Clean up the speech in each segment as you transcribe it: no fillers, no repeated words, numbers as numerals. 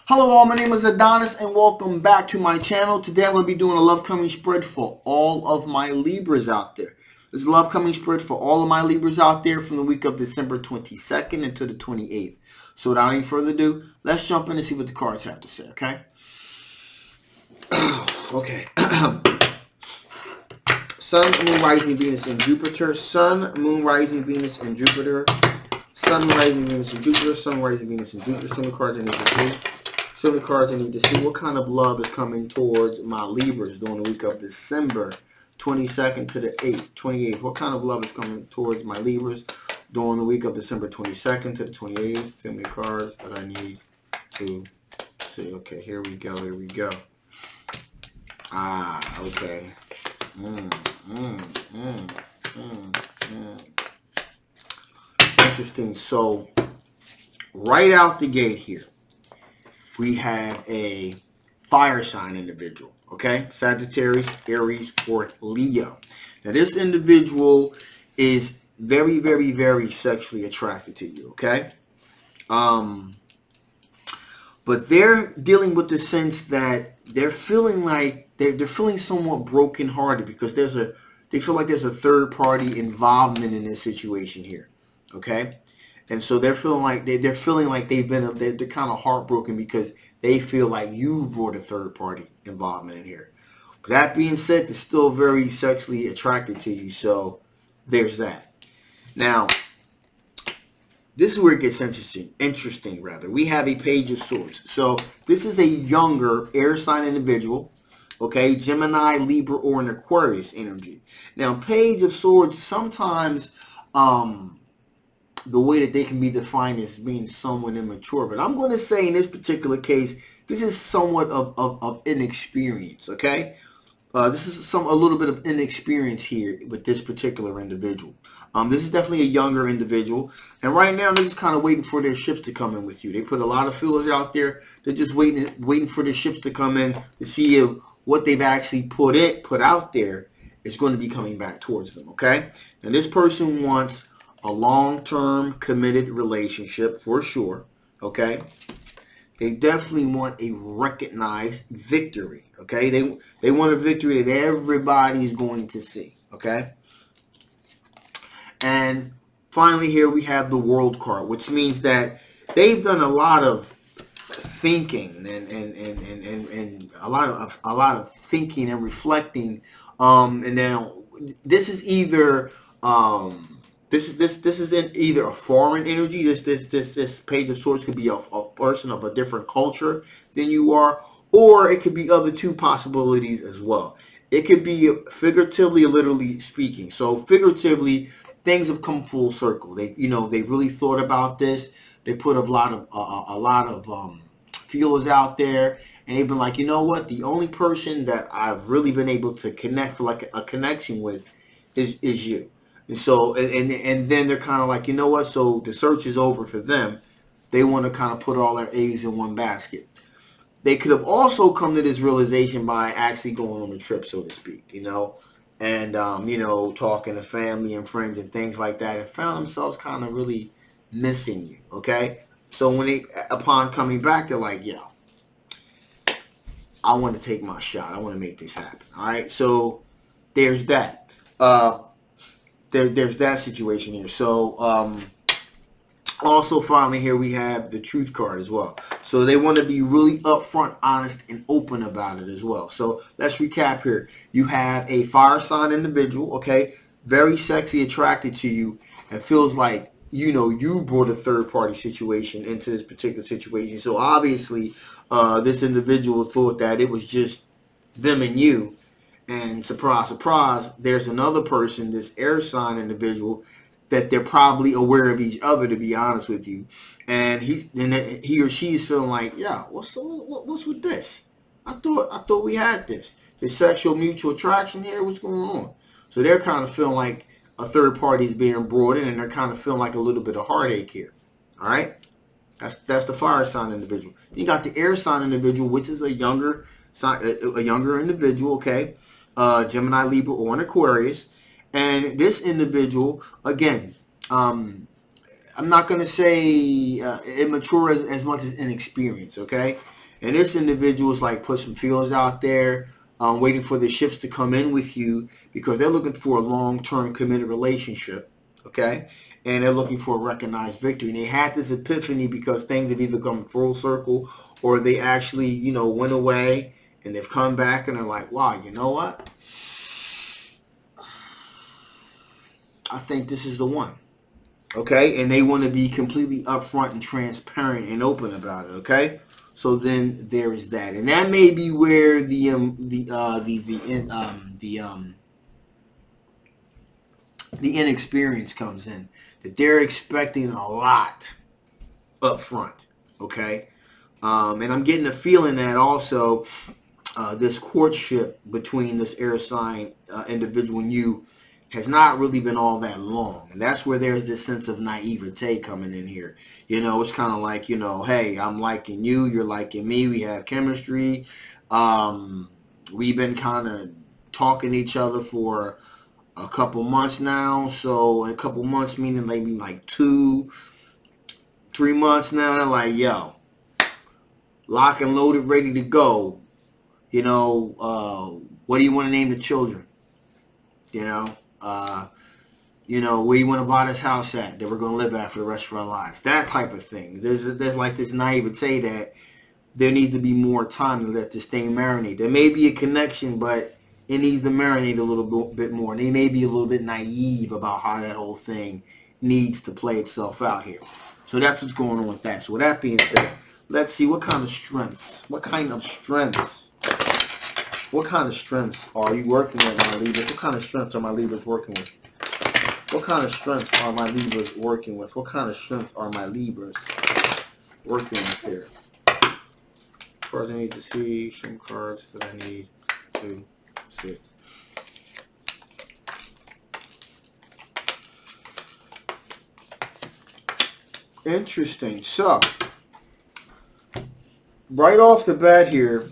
Hello all, my name is Adonis and welcome back to my channel. Today I'm going to be doing a love coming spread for all of my Libras out there. This is a love coming spread for all of my Libras out there from the week of December 22nd until the 28th. So without any further ado, let's jump in and see what the cards have to say, okay? Okay. Sun, Moon, Rising, Venus, and Jupiter. Sun, Moon, Rising, Venus, and Jupiter. Sun, Moon, Rising, Venus, and Jupiter. Sun, Rising, Venus, and Jupiter. Some of the cards I need to see. Some of the cards I need to see. What kind of love is coming towards my Libras during the week of December 22nd to the 28th? What kind of love is coming towards my Libras during the week of December 22nd to the 28th? Some of the cards that I need to see. Okay, here we go. Here we go. Okay. Interesting. So, right out the gate here, we have a fire sign individual, okay? Sagittarius, Aries, or Leo. Now, this individual is very, very, very sexually attracted to you, okay? But they're dealing with the sense that they're feeling like they're feeling somewhat brokenhearted because they feel like there's a third party involvement in this situation here, okay? And so they're feeling like they're kind of heartbroken because they feel like you brought a third party involvement in here. But that being said, they're still very sexually attracted to you. So there's that. Now, this is where it gets interesting rather. We have a Page of Swords. So this is a younger air sign individual. Okay, Gemini, Libra, or an Aquarius energy. Now, Page of Swords sometimes the way that they can be defined as being somewhat immature. But I'm going to say in this particular case, this is somewhat of inexperience, okay? This is a little bit of inexperience here with this particular individual. This is definitely a younger individual. And right now, they're just kind of waiting for their ships to come in with you. They put a lot of feelers out there. They're just waiting for their ships to come in to see if what they've actually put out there is going to be coming back towards them, okay? And this person wants a long-term committed relationship for sure, okay? They definitely want a recognized victory, okay? They want a victory that everybody's going to see, okay? And finally here we have the World card, which means that they've done a lot of thinking and a lot of thinking and reflecting. And now this is either This is in either a foreign energy. This Page of Swords could be a person of a different culture than you are, or it could be other two possibilities as well. It could be figuratively or literally speaking. So figuratively, things have come full circle. They really thought about this. They put a lot of feelers out there, and they've been like, you know what? The only person that I've really been able to connect for like a connection with is you. And so, and then they're kind of like, you know what? So the search is over for them. They want to kind of put all their eggs in one basket. They could have also come to this realization by actually going on a trip, so to speak, and, talking to family and friends and things like that, and found themselves kind of really missing you, okay? So when upon coming back, they're like, yeah, I want to take my shot. I want to make this happen, all right? So there's that. There's that situation here. So also finally here we have the Truth card as well. So they want to be really upfront, honest, and open about it as well. So let's recap here. You have a fire sign individual, okay, very sexy, attracted to you, and feels like you brought a third party situation into this particular situation. So obviously this individual thought that it was just them and you. And surprise, surprise, there's another person, this air sign individual, that they're probably aware of each other, to be honest with you. And he or she is feeling like, yeah, what's with this? I thought we had this sexual mutual attraction here. What's going on? So they're kind of feeling like a third party is being brought in, and they're kind of feeling like a little bit of heartache here. All right, that's the fire sign individual. You got the air sign individual, which is a younger individual, okay? Gemini, Libra, or an Aquarius. And this individual, again, I'm not going to say immature as much as inexperienced, okay? And this individual is like put some feelers out there, waiting for the ships to come in with you because they're looking for a long-term committed relationship, okay? And they're looking for a recognized victory. And they had this epiphany because things have either come full circle or they actually, you know, went away and they've come back and they're like, wow, you know what? I think this is the one. Okay, and they want to be completely upfront and transparent and open about it. Okay, so then there is that, and that may be where the inexperience comes in. That they're expecting a lot up front. Okay, and I'm getting a feeling that also this courtship between this air sign individual and you has not really been all that long. And that's where there's this sense of naivete coming in here. You know, it's kind of like, you know, hey, I'm liking you, you're liking me, we have chemistry. We've been kind of talking to each other for a couple months now. So in a couple months, meaning maybe like 2-3 months now, they're like, yo, lock and loaded, ready to go. You know, what do you want to name the children? You know, where you want to buy this house at that we're going to live at for the rest of our lives. That type of thing. There's like this naivete that there needs to be more time to let this thing marinate. There may be a connection, but it needs to marinate a little bit more. And they may be a little bit naive about how that whole thing needs to play itself out here. So that's what's going on with that. So with that being said, let's see what kind of strengths. What kind of strengths are you working with, my Libras? What kind of strengths are my Libras working with? What kind of strengths are my Libras working with? What kind of strengths are my Libras working with here? First, I need to see some cards that I need to see. Interesting. So, right off the bat here,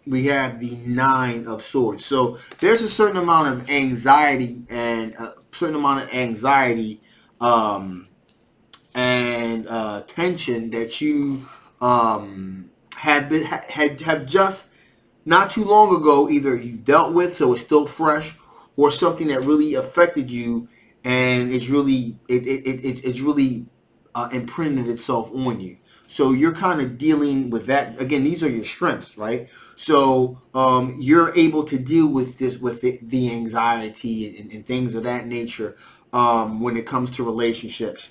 we have the 9 of Swords. So there's a certain amount of anxiety and tension that you have just not too long ago either you've dealt with, so it's still fresh, or something that really affected you and it's really imprinted itself on you. So you're kind of dealing with that. Again, these are your strengths, right? So you're able to deal with this, with the anxiety and things of that nature when it comes to relationships,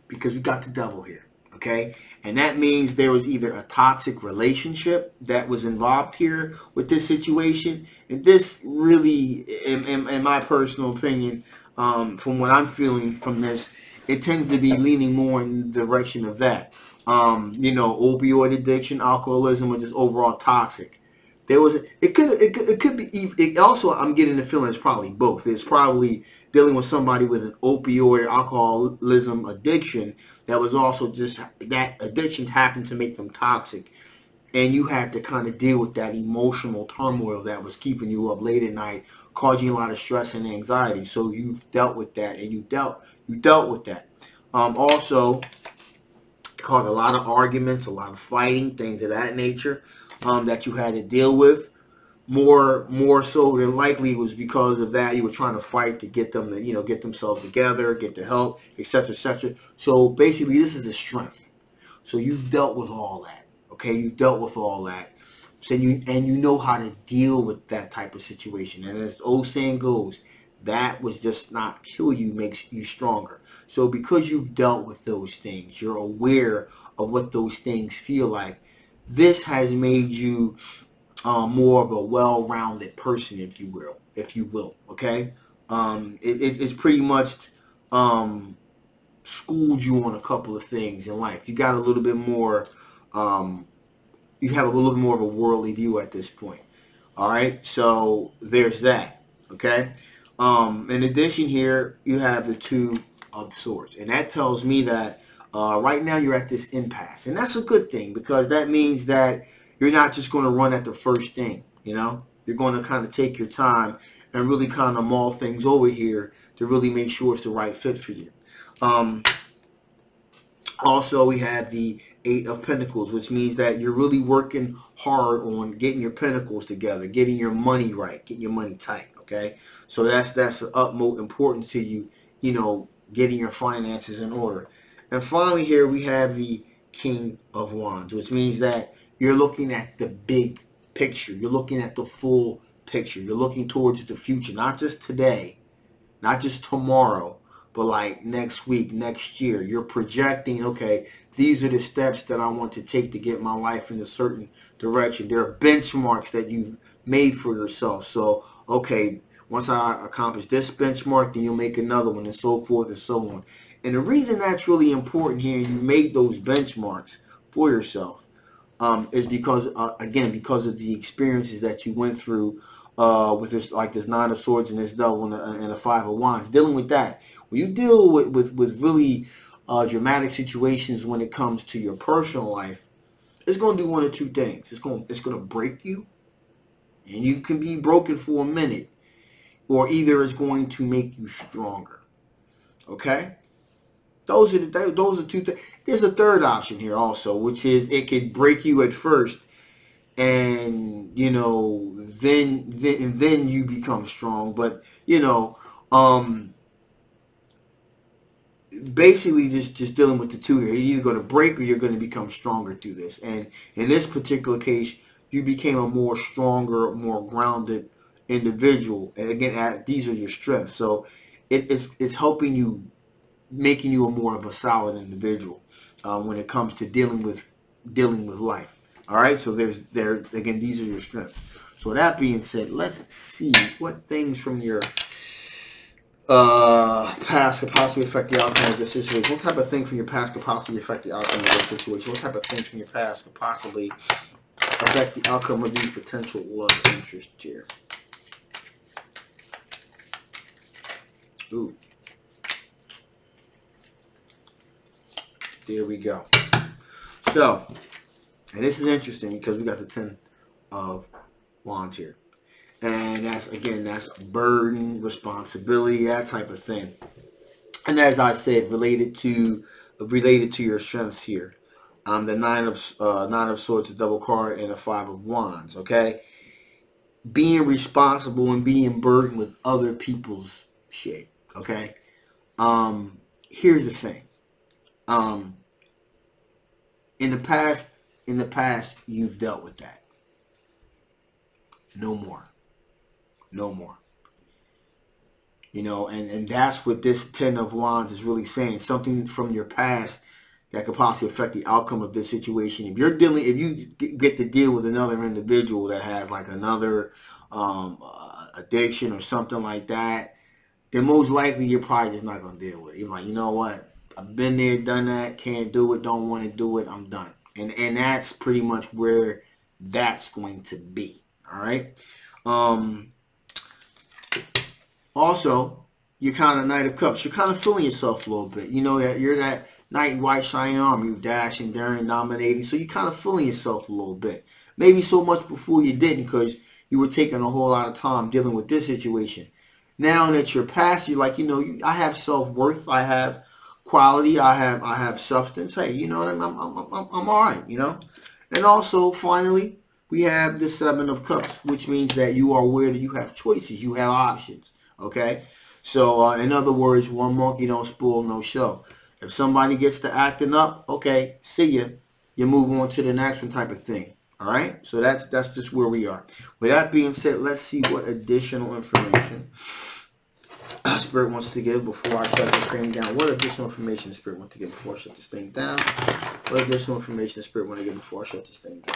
because we got the devil here, okay? And that means there was either a toxic relationship that was involved here with this situation. And this really, in my personal opinion, from what I'm feeling from this, it tends to be leaning more in the direction of that. You know, opioid addiction, alcoholism, or just overall toxic. There was, it could be, also, I'm getting the feeling it's probably both. It's probably dealing with somebody with an opioid or alcoholism addiction that was also just, that addiction happened to make them toxic. And you had to kind of deal with that emotional turmoil that was keeping you up late at night, causing you a lot of stress and anxiety. So you've dealt with that, and you dealt with that. Also, caused a lot of arguments, a lot of fighting, things of that nature that you had to deal with. More so than likely was because of that. You were trying to fight to get them to, you know, get themselves together, get the help, etc., etc. So basically, this is a strength. So you've dealt with all that. Okay, you've dealt with all that. So you know how to deal with that type of situation. And as the old saying goes, that was just not kill you, makes you stronger. So because you've dealt with those things, you're aware of what those things feel like. This has made you more of a well-rounded person, if you will. Okay, it's pretty much schooled you on a couple of things in life. You got a little bit more. You have a little bit more of a worldly view at this point. All right, so there's that. Okay. In addition, here you have the 2 of Swords, and that tells me that right now you're at this impasse, and that's a good thing, because that means that you're not just going to run at the first thing. You know, you're going to kind of take your time and really kind of mull things over here to really make sure it's the right fit for you. Also, we have the Eight of Pentacles, which means that you're really working hard on getting your pentacles together, getting your money right, getting your money tight, okay? So that's the utmost importance to you, you know, getting your finances in order. And finally here we have the King of Wands, which means that you're looking at the big picture. You're looking at the full picture. You're looking towards the future, not just today, not just tomorrow, but like next week, next year. You're projecting, okay, these are the steps that I want to take to get my life in a certain direction. There are benchmarks that you've made for yourself. So, okay, once I accomplish this benchmark, then you'll make another one, and so forth and so on. And the reason that's really important here, and you made those benchmarks for yourself, is because, again, because of the experiences that you went through with this, like this Nine of Swords and this Devil and the Five of Wands. Dealing with that, when you deal with really dramatic situations when it comes to your personal life, it's going to do one of two things. It's going to break you, and you can be broken for a minute, or either it's going to make you stronger. Okay? Those are two things. There's a third option here also, which is it could break you at first, and you know, then you become strong. But you know, basically just dealing with the two here. You're either going to break or you're going to become stronger through this. And in this particular case, you became a more stronger, more grounded individual. And again, these are your strengths. So it's helping you, making you a more of a solid individual when it comes to dealing with life. All right, so again, these are your strengths. So that being said, let's see what things from your past could possibly affect the outcome of this situation. What type of thing from your past could possibly affect the outcome of this situation? What type of things from your past could possibly affect the outcome of these potential love interests here? Ooh. There we go. So, and this is interesting because we got the Ten of Wands here. And that's burden, responsibility, that type of thing. And as I said, related to your strengths here. The Nine of Swords, the Double card, and the Five of Wands. Okay, being responsible and being burdened with other people's shit. Okay. Here's the thing. In the past, you've dealt with that. No more. No more. You know, and that's what this Ten of Wands is really saying. Something from your past that could possibly affect the outcome of this situation. If you get to deal with another individual that has like another addiction or something like that, then most likely you're probably just not going to deal with it. You're like, you know what? I've been there, done that, can't do it, don't want to do it, I'm done. And that's pretty much where that's going to be. All right. Also, you're kind of Knight of Cups. You're kind of feeling yourself a little bit. You know that you're that knight in white shining armor. You dashing, daring, dominating. So you're kind of feeling yourself a little bit. Maybe so much before you didn't because you were taking a whole lot of time dealing with this situation. Now that you're past, you're like, you know, I have self-worth. I have quality. I have substance. Hey, you know what? I'm all right. You know. And also, finally, we have the Seven of Cups, which means that you are aware that you have choices. You have options. Okay. So, in other words, one monkey don't spoil no show. If somebody gets to acting up, okay, see ya. You move on to the next one type of thing. All right. So that's just where we are. With that being said, let's see what additional information Spirit wants to give before I shut this thing down. What additional information Spirit wants to give before I shut this thing down? What additional information Spirit wants to give before I shut this thing down?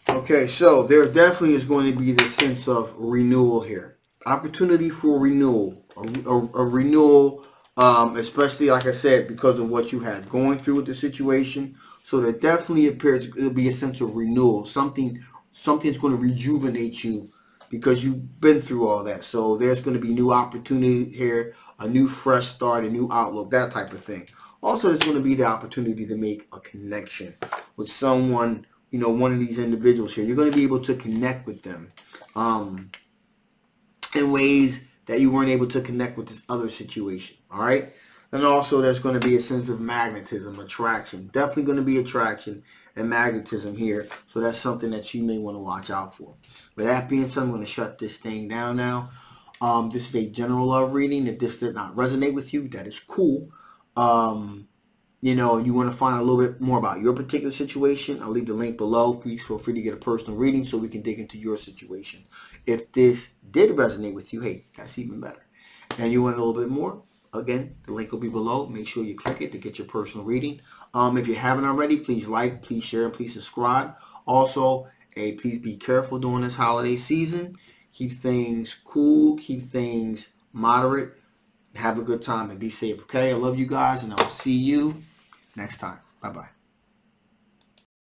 Okay, so there definitely is going to be this sense of renewal here. Opportunity for renewal. A renewal, especially, like I said, because of what you had going through with the situation. So there definitely appears to be a sense of renewal. Something's going to rejuvenate you because you've been through all that. So there's going to be new opportunity here, a new fresh start, a new outlook, that type of thing. Also, there's going to be the opportunity to make a connection with someone, you know, one of these individuals here. You're going to be able to connect with them in ways that you weren't able to connect with this other situation. All right. And also there's going to be a sense of magnetism, attraction. Definitely going to be attraction and magnetism here. So that's something that you may want to watch out for. With that being said, I'm going to shut this thing down now. This is a general love reading. If this did not resonate with you, that is cool. You know, you want to find out a little bit more about your particular situation, I'll leave the link below. Please feel free to get a personal reading so we can dig into your situation. If this did resonate with you, hey, that's even better. And you want a little bit more, again, the link will be below. Make sure you click it to get your personal reading. If you haven't already, please like, please share, and please subscribe. Also, please be careful during this holiday season. Keep things cool, keep things moderate. Have a good time and be safe, okay? I love you guys, and I will see you next time. Bye-bye.